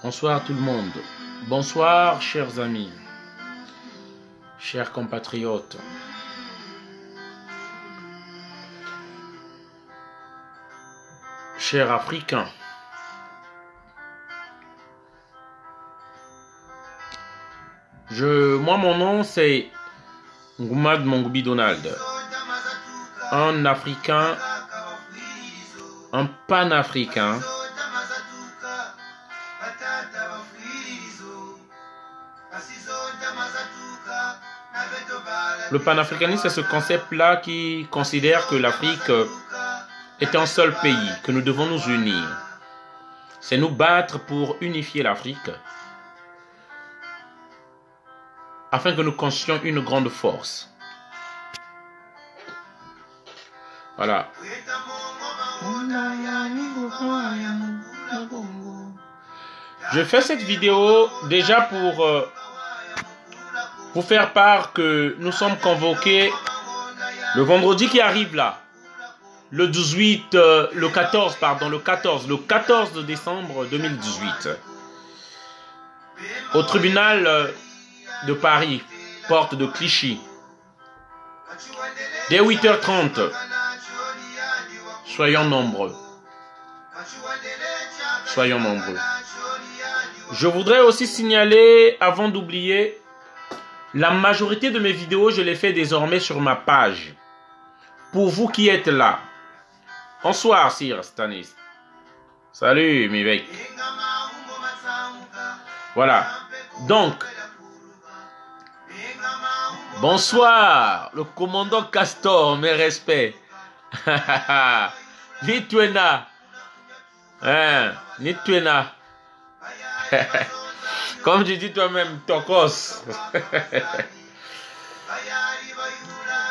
Bonsoir tout le monde. Bonsoir chers amis, chers compatriotes. Chers Africains. Moi mon nom c'est Ngoumad Mongoubi Donald. Un Africain, un panafricain. Le panafricanisme, c'est ce concept-là qui considère que l'Afrique est un seul pays, que nous devons nous unir. C'est nous battre pour unifier l'Afrique, afin que nous constituions une grande force. Voilà. Je fais cette vidéo déjà pour vous faire part que nous sommes convoqués le vendredi qui arrive là, le 14 décembre 2018, au tribunal de Paris, porte de Clichy, dès 8h30. Soyons nombreux. Soyons nombreux. Je voudrais aussi signaler, avant d'oublier, la majorité de mes vidéos, je les fais désormais sur ma page. Pour vous qui êtes là. Bonsoir, Sir Stanis. Salut, Mivek. Voilà. Donc, bonsoir, le commandant Castor, mes respects. Nitwena. Nitwena. Comme tu dis toi-même, Tokos.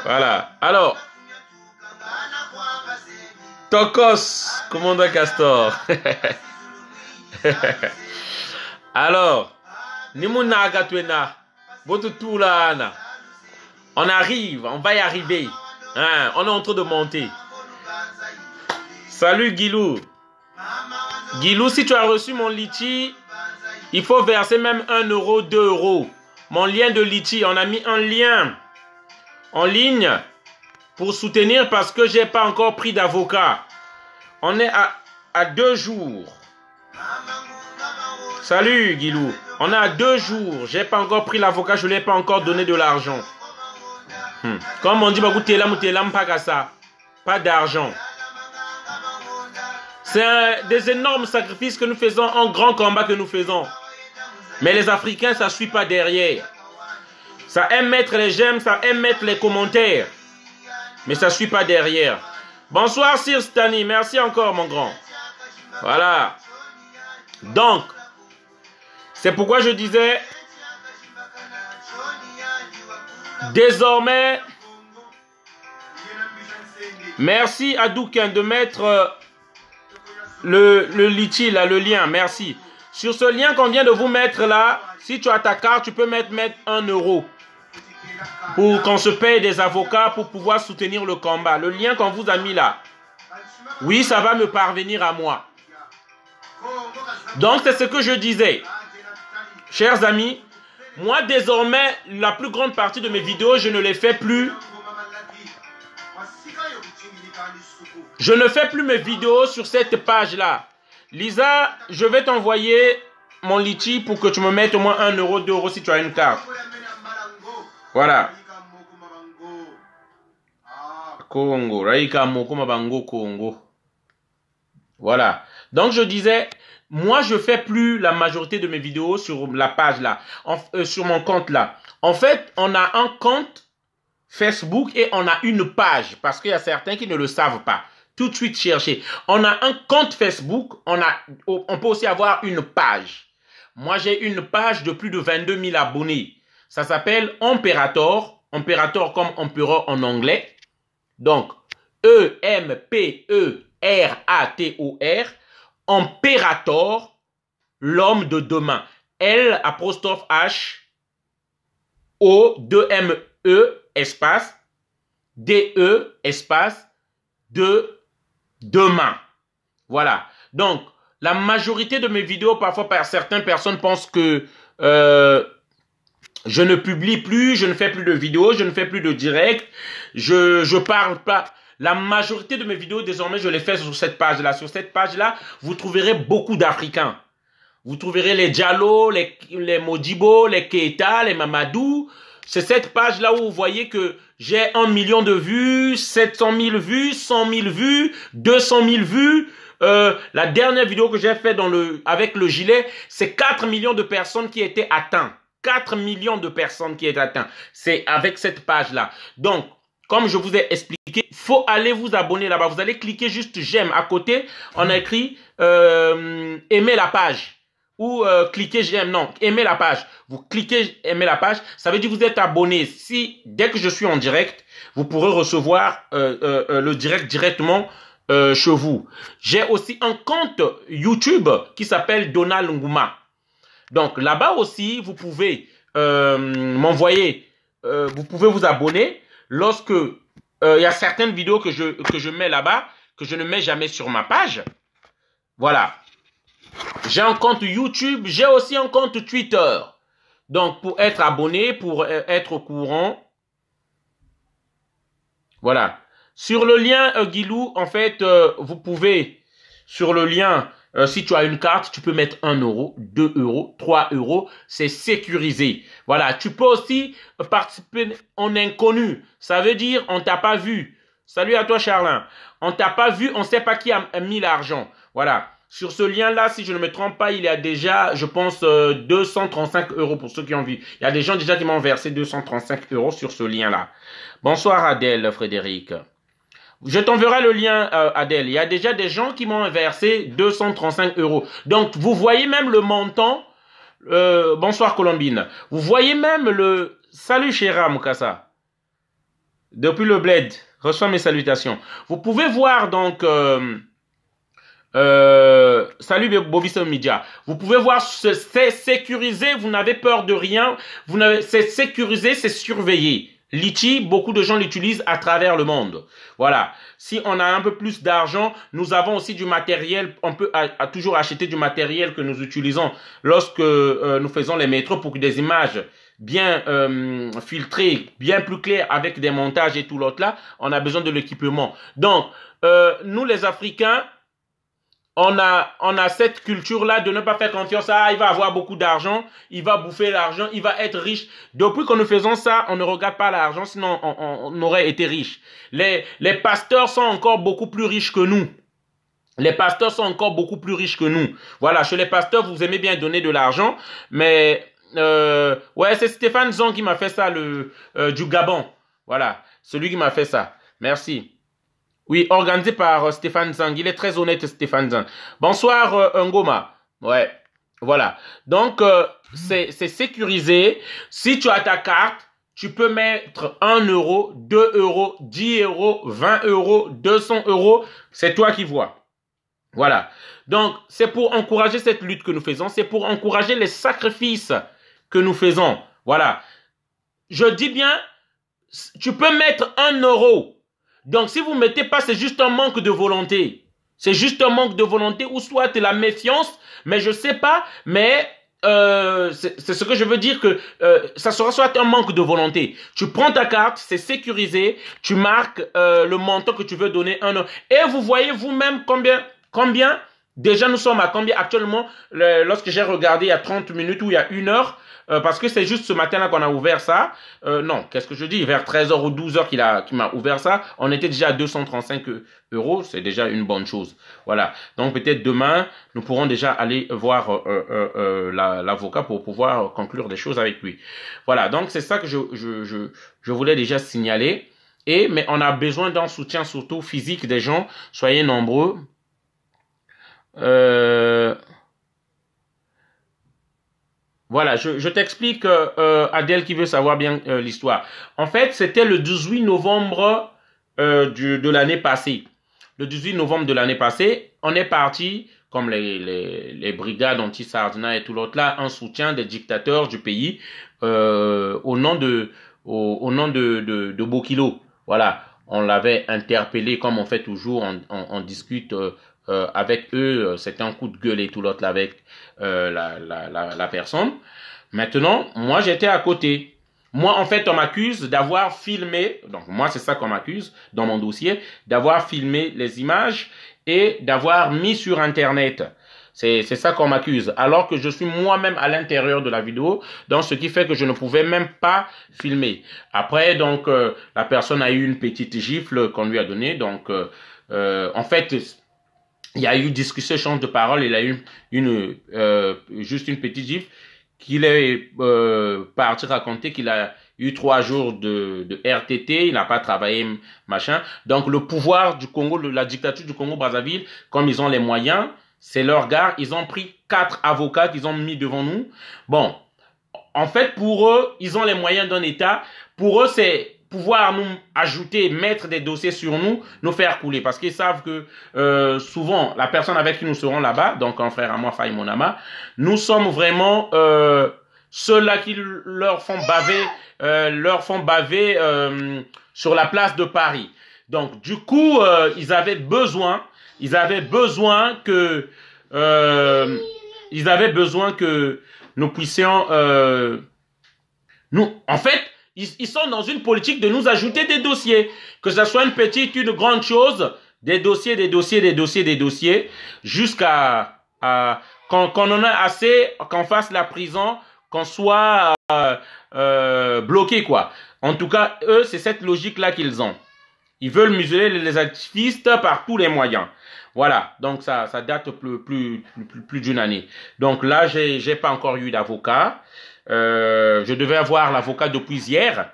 Voilà. Alors, Tokos, commandant Castor. Alors, Nimuna Gatwena. Botutoulana. On arrive, on va y arriver. On est en train de monter. Salut Guilou. Guilou, si tu as reçu mon litchi, il faut verser même 1 euro, 2 euros. Mon lien de litchi, on a mis un lien en ligne pour soutenir parce que je n'ai pas encore pris d'avocat. On est à 2 jours. Salut Guilou. On est à 2 jours. Je n'ai pas encore pris l'avocat, je ne lui ai pas encore donné de l'argent. Comme on dit, pas d'argent. C'est des énormes sacrifices que nous faisons, un grand combat que nous faisons. Mais les Africains, ça ne suit pas derrière. Ça aime mettre les j'aime, ça aime mettre les commentaires. Mais ça ne suit pas derrière. Bonsoir Sir Stani, merci encore mon grand. Voilà. Donc, c'est pourquoi je disais, désormais, merci à Doukin de mettre le litchi là, le lien, merci. Sur ce lien qu'on vient de vous mettre là, si tu as ta carte, tu peux mettre 1 euro pour qu'on se paye des avocats pour pouvoir soutenir le combat. Le lien qu'on vous a mis là, oui, ça va me parvenir à moi. Donc, c'est ce que je disais. Chers amis, moi désormais, la plus grande partie de mes vidéos, je ne les fais plus. Je ne fais plus mes vidéos sur cette page-là. Lisa, je vais t'envoyer mon litchi pour que tu me mettes au moins 1 euro, 2 euros si tu as une carte. Voilà. Congo, Raika Mokoma Bango Congo. Voilà. Donc je disais, moi je fais plus la majorité de mes vidéos sur la page là, sur mon compte là. En fait, on a un compte Facebook et on a une page parce qu'il y a certains qui ne le savent pas. Tout de suite chercher. On a un compte Facebook, on peut aussi avoir une page. Moi, j'ai une page de plus de 22 000 abonnés. Ça s'appelle Emperator. Emperator comme empereur en anglais. Donc, E-M-P-E-R-A-T-O-R. Emperator, l'homme de demain. L''H O-2-M-E espace D-E espace de demain. Voilà. Donc, la majorité de mes vidéos, parfois par certaines personnes pensent que je ne publie plus, je ne fais plus de vidéos, je ne fais plus de direct, je parle pas. La majorité de mes vidéos, désormais, je les fais sur cette page-là. Sur cette page-là, vous trouverez beaucoup d'Africains. Vous trouverez les Diallo, les Modibo, les Keita, les Mamadou. C'est cette page-là où vous voyez que j'ai 1 million de vues, 700 000 vues, 100 000 vues, 200 000 vues. La dernière vidéo que j'ai faite avec le gilet, c'est 4 millions de personnes qui étaient atteintes. 4 millions de personnes qui étaient atteintes. C'est avec cette page-là. Donc, comme je vous ai expliqué, faut aller vous abonner là-bas. Vous allez cliquer juste j'aime. À côté, on a écrit aimer la page. Ou cliquez j'aime. Non, aimer la page. Vous cliquez aimer la page. Ça veut dire que vous êtes abonné. Si, dès que je suis en direct, vous pourrez recevoir le direct directement chez vous. J'ai aussi un compte YouTube qui s'appelle Donald Ngouma. Donc là-bas aussi, vous pouvez m'envoyer, vous pouvez vous abonner lorsque il y a certaines vidéos que je mets là-bas, que je ne mets jamais sur ma page. Voilà. J'ai un compte YouTube, j'ai aussi un compte Twitter. Donc pour être abonné, pour être au courant. Voilà. Sur le lien Guilou, en fait, vous pouvez, sur le lien, si tu as une carte, tu peux mettre 1 euro, 2 euros, 3 euros. C'est sécurisé. Voilà. Tu peux aussi participer en inconnu. Ça veut dire, on t'a pas vu. Salut à toi, Charlin. On t'a pas vu, on sait pas qui a mis l'argent. Voilà. Sur ce lien-là, si je ne me trompe pas, il y a déjà, je pense, 235 euros pour ceux qui ont vu. Il y a des gens déjà qui m'ont versé 235 euros sur ce lien-là. Bonsoir Adèle, Frédéric. Je t'enverrai le lien, Adèle. Il y a déjà des gens qui m'ont versé 235 euros. Donc, vous voyez même le montant. Bonsoir, Colombine. Vous voyez même le... Salut, Chéra Moukassa. Depuis le bled. Reçois mes salutations. Vous pouvez voir, donc... salut, Bobisson Media. Vous pouvez voir, c'est sécurisé. Vous n'avez peur de rien. C'est sécurisé, c'est surveillé. Litchi, beaucoup de gens l'utilisent à travers le monde. Voilà. Si on a un peu plus d'argent, nous avons aussi du matériel. On peut toujours acheter du matériel que nous utilisons lorsque nous faisons les métros pour que des images bien filtrées, bien plus claires avec des montages et tout l'autre là, on a besoin de l'équipement. Donc, nous les Africains, on a cette culture-là de ne pas faire confiance à, il va avoir beaucoup d'argent, il va bouffer l'argent, il va être riche. Depuis que nous faisons ça, on ne regarde pas l'argent, sinon on aurait été riche. Les pasteurs sont encore beaucoup plus riches que nous. Les pasteurs sont encore beaucoup plus riches que nous. Voilà, chez les pasteurs, vous aimez bien donner de l'argent, mais ouais, c'est Stéphane Zong qui m'a fait ça, du Gabon. Voilà, celui qui m'a fait ça. Merci. Oui, organisé par Stéphane Zang. Il est très honnête, Stéphane Zang. Bonsoir, Ngoma. Ouais, voilà. Donc, c'est sécurisé. Si tu as ta carte, tu peux mettre 1 euro, 2 euros, 10 euros, 20 euros, 200 euros. C'est toi qui vois. Voilà. Donc, c'est pour encourager cette lutte que nous faisons. C'est pour encourager les sacrifices que nous faisons. Voilà. Je dis bien, tu peux mettre 1 euro. Donc, si vous ne mettez pas, c'est juste un manque de volonté. C'est juste un manque de volonté ou soit la méfiance, mais je ne sais pas, mais c'est ce que je veux dire que ça sera soit un manque de volonté. Tu prends ta carte, c'est sécurisé, tu marques le montant que tu veux donner, et vous voyez vous-même combien, déjà nous sommes à combien actuellement, lorsque j'ai regardé il y a 30 minutes ou il y a 1 heure, parce que c'est juste ce matin-là qu'on a ouvert ça. Non, qu'est-ce que je dis? Vers 13h ou 12h qu'il m'a ouvert ça. On était déjà à 235 euros. C'est déjà une bonne chose. Voilà. Donc peut-être demain, nous pourrons déjà aller voir l'avocat pour pouvoir conclure des choses avec lui. Voilà. Donc c'est ça que je voulais déjà signaler. Mais on a besoin d'un soutien surtout physique des gens. Soyez nombreux. Voilà, je t'explique, Adèle qui veut savoir bien l'histoire. En fait, c'était le 18 novembre de l'année passée. Le 18 novembre de l'année passée, on est parti, comme les brigades anti-Sardina et tout l'autre là, en soutien des dictateurs du pays au nom de Bokilo. Voilà, on l'avait interpellé comme on fait toujours, on discute avec eux, c'était un coup de gueule et tout l'autre là avec la personne. Maintenant, moi, j'étais à côté. Moi, en fait, on m'accuse d'avoir filmé, donc moi, c'est ça qu'on m'accuse dans mon dossier, d'avoir filmé les images et d'avoir mis sur Internet. C'est ça qu'on m'accuse, alors que je suis moi-même à l'intérieur de la vidéo, donc ce qui fait que je ne pouvais même pas filmer. Après, donc, la personne a eu une petite gifle qu'on lui a donnée, donc, en fait, il y a eu discussion, échange de parole, il a eu juste une petite gifle, qu'il est parti raconter qu'il a eu 3 jours de RTT, il n'a pas travaillé, machin. Donc, le pouvoir du Congo, la dictature du Congo-Brazzaville, comme ils ont les moyens, c'est leur gare. Ils ont pris 4 avocats qu'ils ont mis devant nous. Bon, en fait, pour eux, ils ont les moyens d'un État. Pour eux, c'est pouvoir nous ajouter, mettre des dossiers sur nous, nous faire couler. Parce qu'ils savent que souvent, la personne avec qui nous serons là-bas, donc un frère à moi, Faye Monama, nous sommes vraiment ceux-là qui leur font baver sur la place de Paris. Donc, du coup, ils avaient besoin que nous puissions en fait, ils sont dans une politique de nous ajouter des dossiers, que ce soit une petite, une grande chose, des dossiers, jusqu'à qu'on en a assez, qu'on fasse la prison, qu'on soit bloqué, quoi. En tout cas, eux, c'est cette logique-là qu'ils ont. Ils veulent museler les activistes par tous les moyens. Voilà, donc ça date plus d'une année. Donc là, j'ai pas encore eu d'avocat. Je devais avoir l'avocat depuis hier.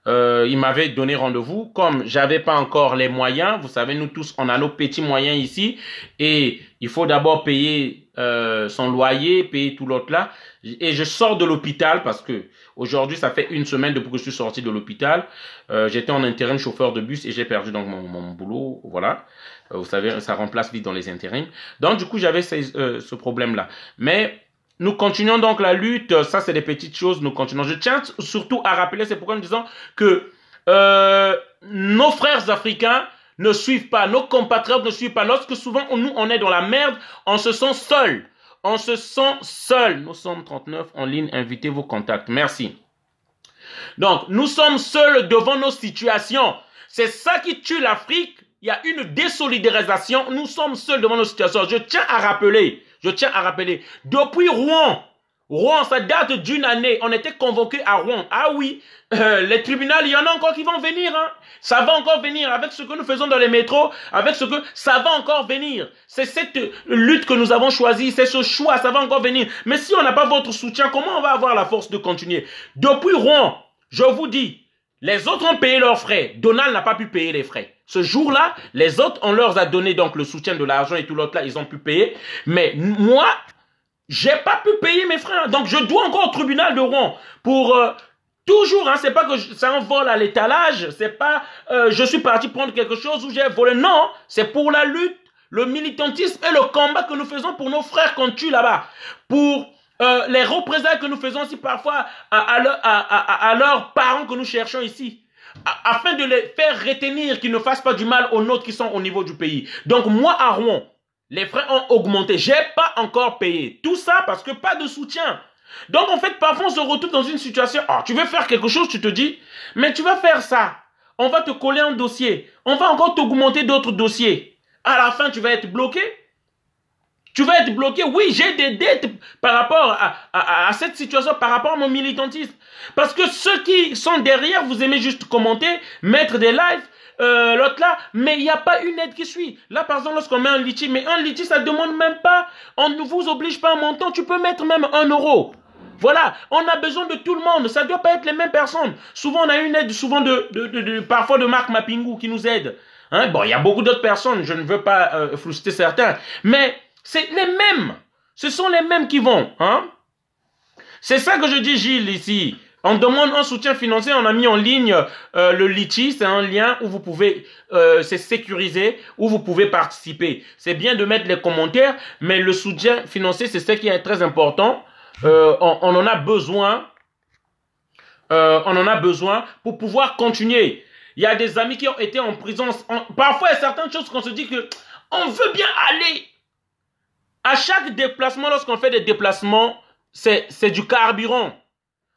Il m'avait donné rendez-vous. Comme j'avais pas encore les moyens, vous savez, nous tous, on a nos petits moyens ici. Et il faut d'abord payer son loyer, payer tout l'autre là. Et je sors de l'hôpital parce que aujourd'hui, ça fait 1 semaine depuis que je suis sorti de l'hôpital. J'étais en intérim chauffeur de bus et j'ai perdu donc mon boulot. Voilà. Vous savez, ça remplace vite dans les intérims. Donc, du coup, j'avais ce problème-là. Mais nous continuons donc la lutte. Ça, c'est des petites choses. Nous continuons. Je tiens surtout à rappeler, c'est pourquoi nous disons que nos frères africains ne suivent pas, nos compatriotes ne suivent pas. Lorsque souvent, nous, on est dans la merde, on se sent seul. On se sent seul. Nous sommes 39 en ligne. Invitez vos contacts. Merci. Donc, nous sommes seuls devant nos situations. C'est ça qui tue l'Afrique. Il y a une désolidarisation. Nous sommes seuls devant nos situations. Je tiens à rappeler. Depuis Rouen, ça date d'1 année. On était convoqués à Rouen. Ah oui, les tribunaux, il y en a encore qui vont venir. Hein. Ça va encore venir avec ce que nous faisons dans les métros, ça va encore venir. C'est cette lutte que nous avons choisie, c'est ce choix, ça va encore venir. Mais si on n'a pas votre soutien, comment on va avoir la force de continuer? Depuis Rouen, je vous dis, les autres ont payé leurs frais. Donald n'a pas pu payer les frais. Ce jour-là, les autres, on leur a donné donc le soutien de l'argent et tout l'autre là, ils ont pu payer. Mais moi, j'ai pas pu payer mes frères. Donc, je dois encore au tribunal de Rouen pour toujours, hein, c'est pas que c'est un vol à l'étalage, c'est pas je suis parti prendre quelque chose où j'ai volé. Non, c'est pour la lutte, le militantisme et le combat que nous faisons pour nos frères qu'on tue là-bas. Pour les représailles que nous faisons aussi parfois à leurs parents que nous cherchons ici. Afin de les faire retenir, qu'ils ne fassent pas du mal aux nôtres qui sont au niveau du pays. Donc moi à Rouen, les frais ont augmenté. J'ai pas encore payé. Tout ça parce que pas de soutien. Donc en fait, parfois on se retrouve dans une situation, tu veux faire quelque chose, tu te dis, mais tu vas faire ça. On va te coller un dossier. On va encore t'augmenter d'autres dossiers. À la fin, tu vas être bloqué. Tu vas être bloqué. Oui, j'ai des dettes par rapport à cette situation, par rapport à mon militantisme. Parce que ceux qui sont derrière, vous aimez juste commenter, mettre des lives, l'autre là, mais il n'y a pas une aide qui suit. Là, par exemple, lorsqu'on met un litchi, mais un litchi, ça ne demande même pas, on ne vous oblige pas à un montant, tu peux mettre même 1 euro. Voilà, on a besoin de tout le monde, ça ne doit pas être les mêmes personnes. Souvent, on a une aide, souvent parfois de Marc Mapingou qui nous aide. Hein? Bon, il y a beaucoup d'autres personnes, je ne veux pas frustrer certains, mais c'est les mêmes. Ce sont les mêmes qui vont. Hein? C'est ça que je dis, Gilles, ici. On demande un soutien financier, on a mis en ligne le Litchi, c'est un lien où vous pouvez, c'est sécurisé, où vous pouvez participer. C'est bien de mettre les commentaires, mais le soutien financier, c'est ce qui est très important. On en a besoin. On en a besoin pour pouvoir continuer. Il y a des amis qui ont été en prison. Parfois, il y a certaines choses qu'on se dit que On veut bien aller. À chaque déplacement, lorsqu'on fait des déplacements, c'est du carburant.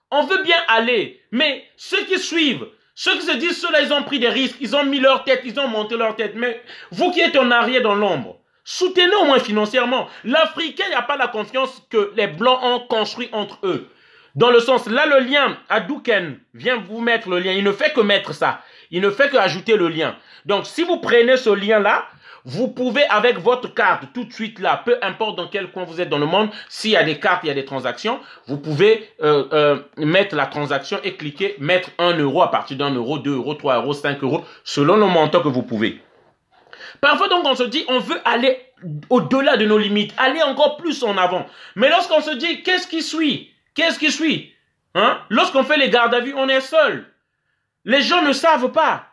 On veut bien aller, mais ceux qui suivent, ceux qui se disent, ceux-là, ils ont pris des risques, ils ont mis leur tête, ils ont monté leur tête. Mais vous qui êtes en arrière dans l'ombre, soutenez au moins financièrement. L'Africain n'a pas la confiance que les Blancs ont construit entre eux. Dans le sens, là, le lien, Adouken vient vous mettre le lien. Il ne fait que mettre ça. Il ne fait que ajouter le lien. Donc, si vous prenez ce lien-là, vous pouvez, avec votre carte, tout de suite là, peu importe dans quel coin vous êtes dans le monde, s'il y a des cartes, il y a des transactions, vous pouvez mettre la transaction et cliquer, mettre 1 euro à partir d'1 euro, 2 euros, 3 euros, 5 euros, selon le montant que vous pouvez. Parfois, donc, on se dit, on veut aller au-delà de nos limites, aller encore plus en avant. Mais lorsqu'on se dit, qu'est-ce qui suit? Qu'est-ce qui suit? Hein? Lorsqu'on fait les gardes à vue, on est seul. Les gens ne savent pas.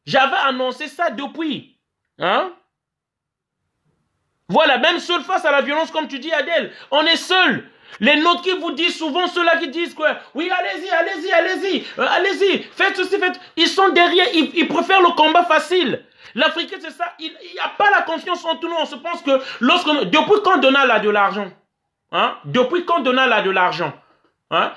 J'avais annoncé ça depuis. Hein? Voilà, même seul face à la violence, comme tu dis, Adèle, on est seul. Les nôtres qui vous disent souvent, ceux-là qui disent quoi? Oui, allez-y, allez-y, allez-y, allez-y, faites ceci, faites. Ils sont derrière, ils préfèrent le combat facile. L'Africain, c'est ça, il n'y a pas la confiance en tout le monde. On se pense que depuis quand Donald a de l'argent, hein? Depuis quand Donald a de l'argent, hein?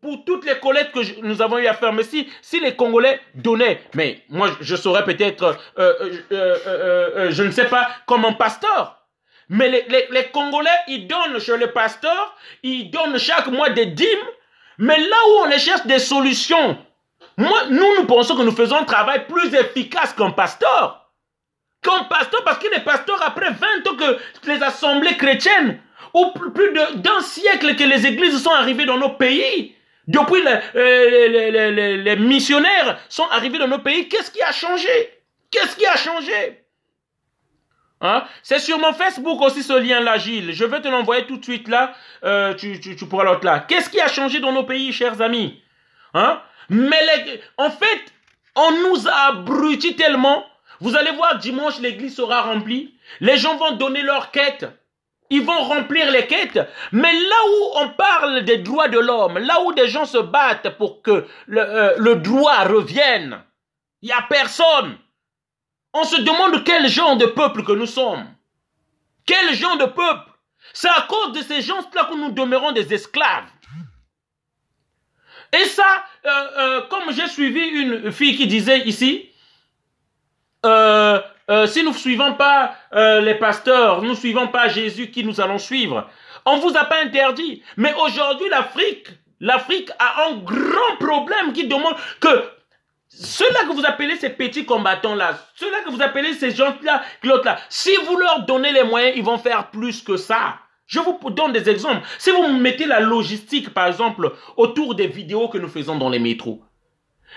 Pour toutes les collectes que nous avons eu à faire, mais si les Congolais donnaient, mais moi je saurais peut-être, je ne sais pas, comme un pasteur. Mais les Congolais, ils donnent chez le pasteur, ils donnent chaque mois des dîmes, mais là où on les cherche des solutions, nous pensons que nous faisons un travail plus efficace qu'un pasteur. Qu'un pasteur, parce que les pasteurs, après 20 ans que les assemblées chrétiennes, ou plus d'un siècle que les églises sont arrivées dans nos pays, depuis les missionnaires sont arrivés dans nos pays, qu'est-ce qui a changé? Qu'est-ce qui a changé? Hein? C'est sur mon Facebook aussi ce lien-là, Gilles. Je vais te l'envoyer tout de suite là. Tu pourras l'autre là. Qu'est-ce qui a changé dans nos pays, chers amis? Hein? Mais en fait, on nous a abrutis tellement. Vous allez voir, dimanche, l'église sera remplie. Les gens vont donner leur quête. Ils vont remplir les quêtes. Mais là où on parle des droits de l'homme, là où des gens se battent pour que le droit revienne, il n'y a personne. On se demande quel genre de peuple que nous sommes. Quel genre de peuple? C'est à cause de ces gens-là que nous demeurons des esclaves. Et ça, comme j'ai suivi une fille qui disait ici, si nous ne suivons pas les pasteurs, nous ne suivons pas Jésus, qui nous allons suivre? On ne vous a pas interdit. Mais aujourd'hui, l'Afrique a un grand problème qui demande que ceux-là que vous appelez ces petits combattants-là, ceux-là que vous appelez ces gens-là, l'autre-là, si vous leur donnez les moyens, ils vont faire plus que ça. Je vous donne des exemples. Si vous mettez la logistique, par exemple, autour des vidéos que nous faisons dans les métros.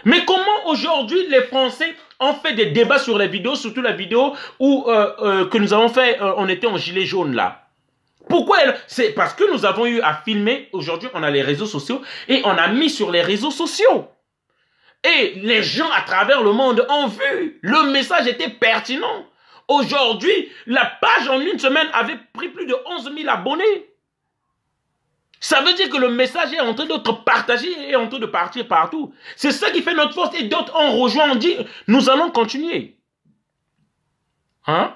Mais comment aujourd'hui les Français ont fait des débats sur les vidéos, surtout la vidéo que nous avons fait, on était en gilet jaune là. Pourquoi? C'est parce que nous avons eu à filmer. Aujourd'hui, on a les réseaux sociaux et on a mis sur les réseaux sociaux. Et les gens à travers le monde ont vu. Le message était pertinent. Aujourd'hui, la page en une semaine avait pris plus de 11 000 abonnés. Ça veut dire que le message est en train d'être partagé et en train de partir partout. C'est ça qui fait notre force. Et d'autres ont rejoint, on dit, nous allons continuer. Hein?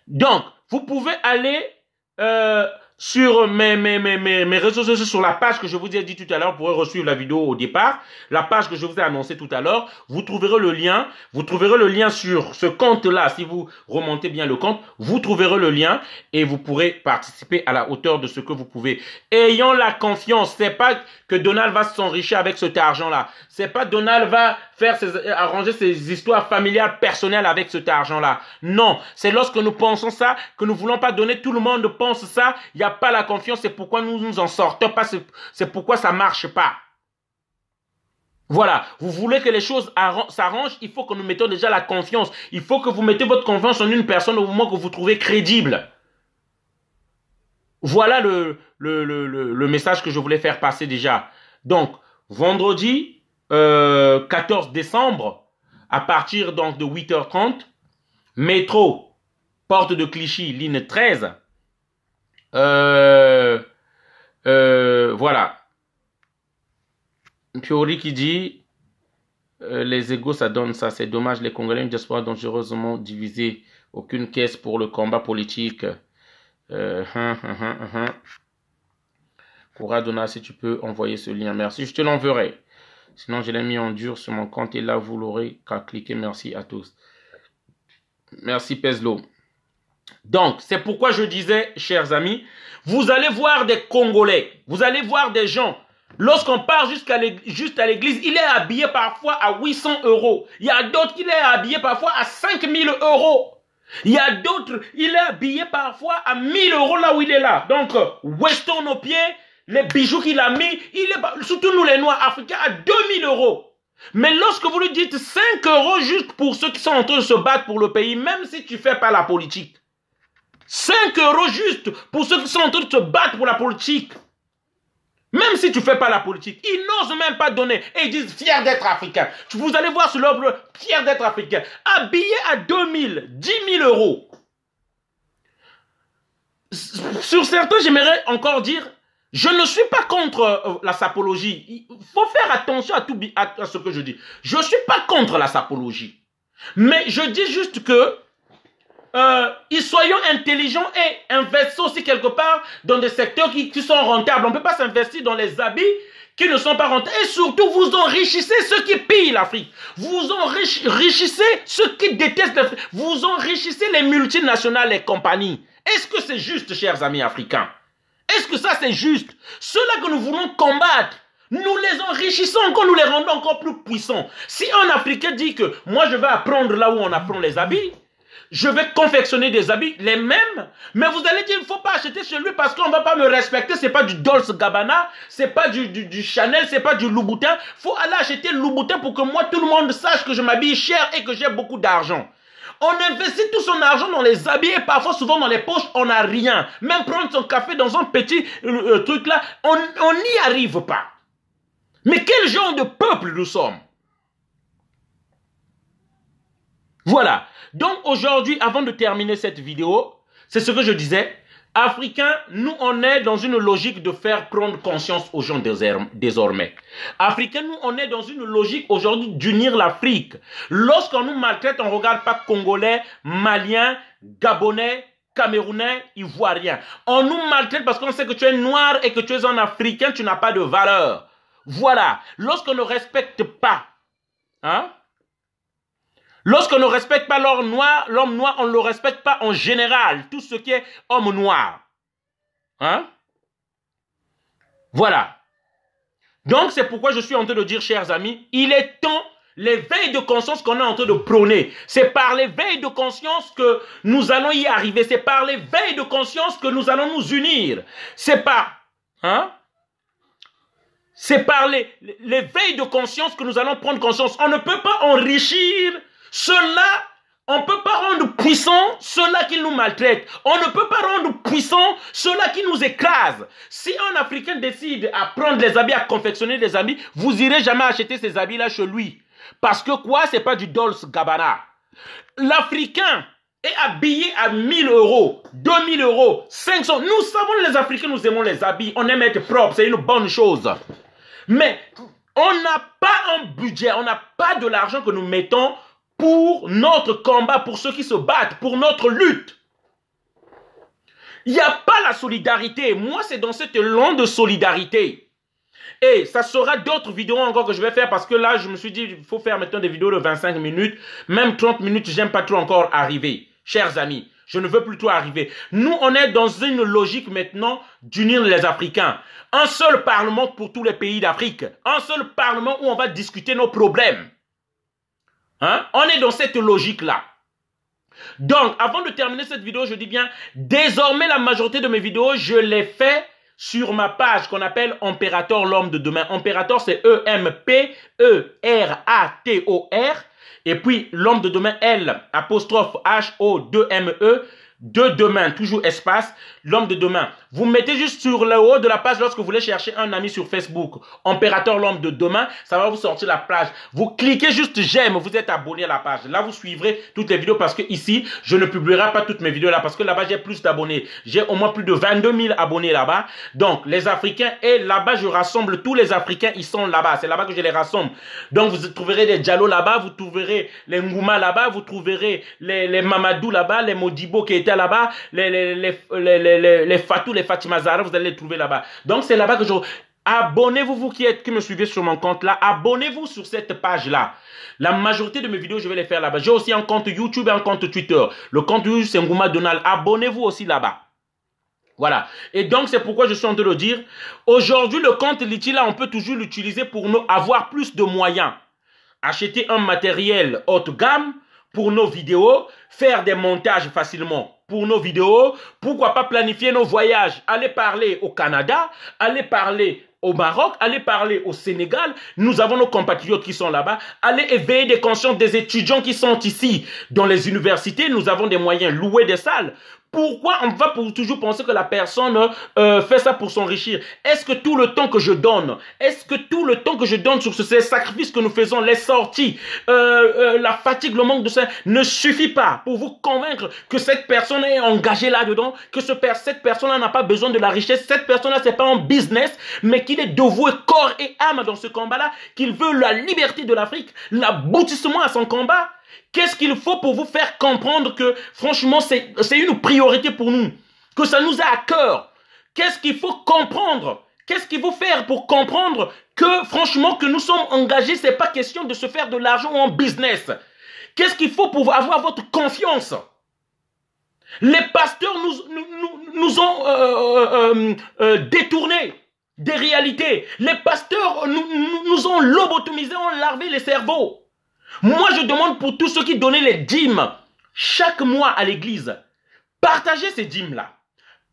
Donc, vous pouvez aller sur mes réseaux sociaux, sur la page que je vous ai dit tout à l'heure, vous pourrez resuivre la vidéo au départ, la page que je vous ai annoncée tout à l'heure, vous trouverez le lien sur ce compte-là, si vous remontez bien le compte, vous trouverez le lien et vous pourrez participer à la hauteur de ce que vous pouvez. Ayons la confiance, c'est pas que Donald va s'enrichir avec cet argent-là, c'est pas Donald va arranger ses histoires familiales personnelles avec cet argent-là. Non, c'est lorsque nous pensons ça, que nous voulons pas donner, tout le monde pense ça, il n'y a pas la confiance, c'est pourquoi nous nous en sortons pas, c'est pourquoi ça marche pas. Voilà, vous voulez que les choses s'arrangent, il faut que nous mettions déjà la confiance. Il faut que vous mettez votre confiance en une personne au moment que vous trouvez crédible. Voilà le message que je voulais faire passer déjà. Donc, vendredi 14 décembre, à partir donc de 8h30, métro, porte de Clichy, ligne 13. Voilà. Piori qui dit Les égos, ça donne ça. C'est dommage, les Congolais, une diaspora dangereusement divisée. Aucune caisse pour le combat politique. Kouradona, si tu peux envoyer ce lien. Merci, je te l'enverrai. Sinon, je l'ai mis en dur sur mon compte et là, vous l'aurez qu'à cliquer. Merci à tous. Merci, Peslo. Donc, c'est pourquoi je disais, chers amis, vous allez voir des Congolais, vous allez voir des gens. Lorsqu'on part juste à l'église, il est habillé parfois à 800 €. Il y a d'autres qui est habillé parfois à 5000 €. Il y a d'autres, il est habillé parfois à 1000 € là où il est là. Donc, Weston aux pieds, les bijoux qu'il a mis, il est, surtout nous les Noirs africains, à 2000 €. Mais lorsque vous lui dites 5 € juste pour ceux qui sont en train de se battre pour le pays, même si tu ne fais pas la politique. 5 € juste pour ceux qui sont en train de se battre pour la politique. Même si tu ne fais pas la politique, ils n'osent même pas donner. Et ils disent fiers d'être africains. Vous allez voir sur l'œuvre, fiers d'être africains. Habillés à 2000, 10 000 €. Sur certains, j'aimerais encore dire, je ne suis pas contre la sapologie. Il faut faire attention à ce que je dis. Je ne suis pas contre la sapologie. Mais je dis juste que soyons intelligents et investissons aussi quelque part dans des secteurs qui sont rentables. On ne peut pas s'investir dans les habits qui ne sont pas rentables. Et surtout, vous enrichissez ceux qui pillent l'Afrique. Vous enrichissez ceux qui détestent l'Afrique. Vous enrichissez les multinationales, les compagnies. Est-ce que c'est juste, chers amis africains? Est-ce que ça c'est juste? Ceux-là que nous voulons combattre, nous les enrichissons encore, nous les rendons encore plus puissants. Si un Africain dit que moi je vais apprendre là où on apprend les habits, je vais confectionner des habits, les mêmes, mais vous allez dire, il ne faut pas acheter chez lui parce qu'on ne va pas me respecter, ce n'est pas du Dolce Gabbana, ce n'est pas du Chanel, ce n'est pas du Louboutin. Il faut aller acheter le Louboutin pour que moi, tout le monde sache que je m'habille cher et que j'ai beaucoup d'argent. On investit tout son argent dans les habits et parfois, souvent dans les poches, on n'a rien. Même prendre son café dans un petit truc là, on n'y arrive pas. Mais quel genre de peuple nous sommes? Voilà. Donc aujourd'hui, avant de terminer cette vidéo, c'est ce que je disais. Africains, nous on est dans une logique de faire prendre conscience aux gens désormais. Africains, nous on est dans une logique aujourd'hui d'unir l'Afrique. Lorsqu'on nous maltraite, on ne regarde pas Congolais, Maliens, Gabonais, Camerounais, Ivoiriens. On nous maltraite parce qu'on sait que tu es noir et que tu es un Africain, tu n'as pas de valeur. Voilà. Lorsqu'on ne respecte pas, hein? Lorsqu'on ne respecte pas l'homme noir, on ne le respecte pas en général. Tout ce qui est homme noir. Hein? Voilà. Donc, c'est pourquoi je suis en train de dire, chers amis, il est temps, l'éveil de conscience qu'on est en train de prôner. C'est par l'éveil de conscience que nous allons y arriver. C'est par l'éveil de conscience que nous allons nous unir. C'est par... Hein? C'est par l'éveil de conscience que nous allons prendre conscience. On ne peut pas enrichir ceux-là, on ne peut pas rendre puissants ceux-là qui nous maltraitent. On ne peut pas rendre puissants ceux-là qui nous écrasent. Si un Africain décide à prendre les habits, à confectionner des habits, vous n'irez jamais acheter ces habits-là chez lui. Parce que quoi? C'est pas du Dolce Gabbana. L'Africain est habillé à 1000 €, 2000 €, 500. Nous savons, les Africains, nous aimons les habits. On aime être propre, c'est une bonne chose. Mais on n'a pas un budget, on n'a pas de l'argent que nous mettons pour notre combat, pour ceux qui se battent, pour notre lutte. Il n'y a pas la solidarité. Moi, c'est dans cette langue de solidarité. Et ça sera d'autres vidéos encore que je vais faire parce que là, je me suis dit, il faut faire maintenant des vidéos de 25 minutes. Même 30 minutes, j'aime pas trop encore arriver. Chers amis, je ne veux plus trop arriver. Nous, on est dans une logique maintenant d'unir les Africains. Un seul parlement pour tous les pays d'Afrique. Un seul parlement où on va discuter nos problèmes. Hein? On est dans cette logique-là. Donc, avant de terminer cette vidéo, je dis bien, désormais, la majorité de mes vidéos, je les fais sur ma page qu'on appelle Imperator, l'homme de demain. Imperator, c'est E-M-P-E-R-A-T-O-R. Et puis, l'homme de demain, L, apostrophe H-O-2-M-E. de demain, toujours espace, l'homme de demain. Vous mettez juste sur le haut de la page lorsque vous voulez chercher un ami sur Facebook, Impérateur l'homme de demain, ça va vous sortir la page. Vous cliquez juste j'aime, vous êtes abonné à la page. Là, vous suivrez toutes les vidéos parce que ici, je ne publierai pas toutes mes vidéos là parce que là-bas, j'ai plus d'abonnés. J'ai au moins plus de 22 000 abonnés là-bas. Donc, les Africains, et là-bas, je rassemble tous les Africains, ils sont là-bas. C'est là-bas que je les rassemble. Donc, vous trouverez des Diallo là-bas, vous trouverez les Ngouma là-bas, vous trouverez les Mamadou là-bas, les Modibo qui étaient là-bas, les Fatou, les Fatima Zahra, vous allez les trouver là-bas. Donc, c'est là-bas que je... Abonnez-vous, vous qui me suivez sur mon compte là, abonnez-vous sur cette page-là. La majorité de mes vidéos, je vais les faire là-bas. J'ai aussi un compte YouTube et un compte Twitter. Le compte YouTube, c'est Ngouma Donald. Abonnez-vous aussi là-bas. Voilà. Et donc, c'est pourquoi je suis en train de le dire. Aujourd'hui, le compte Litchi, là, on peut toujours l'utiliser pour nous avoir plus de moyens. Acheter un matériel haut de gamme pour nos vidéos, faire des montages facilement pour nos vidéos, pourquoi pas planifier nos voyages, aller parler au Canada, aller parler au Maroc, aller parler au Sénégal, nous avons nos compatriotes qui sont là-bas, aller éveiller des consciences des étudiants qui sont ici dans les universités, nous avons des moyens, louer des salles. Pourquoi on va toujours penser que la personne fait ça pour s'enrichir? Est-ce que tout le temps que je donne, sur ces sacrifices que nous faisons, les sorties, la fatigue, le manque de ça, ne suffit pas pour vous convaincre que cette personne est engagée là-dedans, que cette personne-là n'a pas besoin de la richesse, cette personne-là, c'est pas un business, mais qu'il est dévoué corps et âme dans ce combat-là, qu'il veut la liberté de l'Afrique, l'aboutissement à son combat? Qu'est-ce qu'il faut pour vous faire comprendre que, franchement, c'est une priorité pour nous, que ça nous a à cœur? Qu'est-ce qu'il faut comprendre? Qu'est-ce qu'il faut faire pour comprendre que, franchement, que nous sommes engagés, c'est pas question de se faire de l'argent en business. Qu'est-ce qu'il faut pour avoir votre confiance? Les pasteurs nous ont détourné des réalités. Les pasteurs nous ont lobotomisés, ont larvé les cerveaux. Moi, je demande pour tous ceux qui donnaient les dîmes chaque mois à l'église, partagez ces dîmes-là.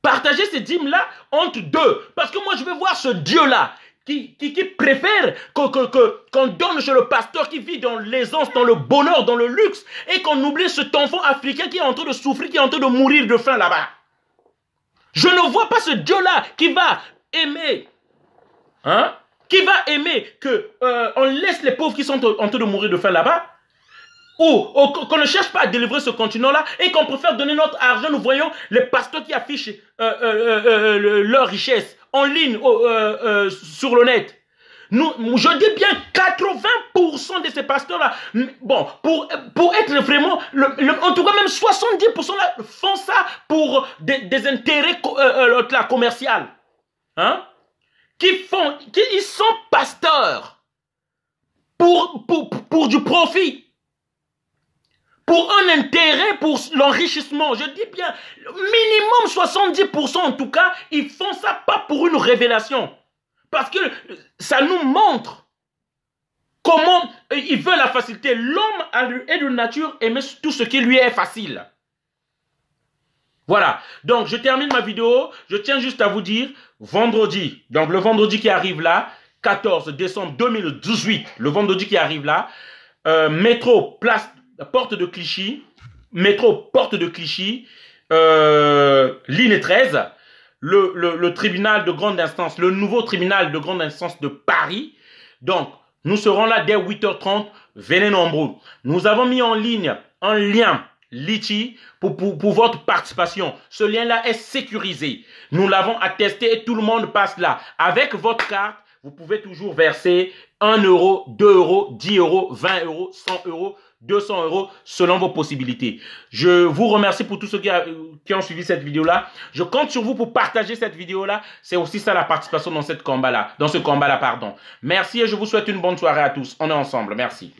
Partagez ces dîmes-là entre deux. Parce que moi, je veux voir ce Dieu-là qui préfère qu'on donne chez le pasteur qui vit dans l'aisance, dans le bonheur, dans le luxe, et qu'on oublie cet enfant africain qui est en train de souffrir, qui est en train de mourir de faim là-bas. Je ne vois pas ce Dieu-là qui va aimer, qui va aimer qu'on laisse les pauvres qui sont en train de mourir de faim là-bas, ou qu'on ne cherche pas à délivrer ce continent-là et qu'on préfère donner notre argent. Nous voyons les pasteurs qui affichent leur richesse en ligne, sur le net. Je dis bien 80% de ces pasteurs-là, bon, pour être vraiment, en tout cas même 70% là, font ça pour des intérêts commerciaux. Ils sont pasteurs pour du profit, pour un intérêt, pour l'enrichissement. Je dis bien, minimum 70% en tout cas, ils font ça pas pour une révélation. Parce que ça nous montre comment il veut la facilité. L'homme est de nature aimer tout ce qui lui est facile. Voilà, donc je termine ma vidéo. Je tiens juste à vous dire, vendredi, donc le vendredi qui arrive là, 14 décembre 2018, le vendredi qui arrive là, métro, place, porte de Clichy, métro, porte de Clichy, ligne 13, le tribunal de grande instance, le nouveau tribunal de grande instance de Paris. Donc, nous serons là dès 8h30, venez nombreux. Nous avons mis en ligne un lien Litchi pour votre participation. Ce lien-là est sécurisé. Nous l'avons attesté et tout le monde passe là. Avec votre carte, vous pouvez toujours verser 1 euro, 2 euros, 10 euros, 20 euros, 100 euros, 200 euros selon vos possibilités. Je vous remercie pour tous ceux qui ont suivi cette vidéo-là. Je compte sur vous pour partager cette vidéo-là. C'est aussi ça la participation dans ce combat-là, pardon. Merci et je vous souhaite une bonne soirée à tous. On est ensemble. Merci.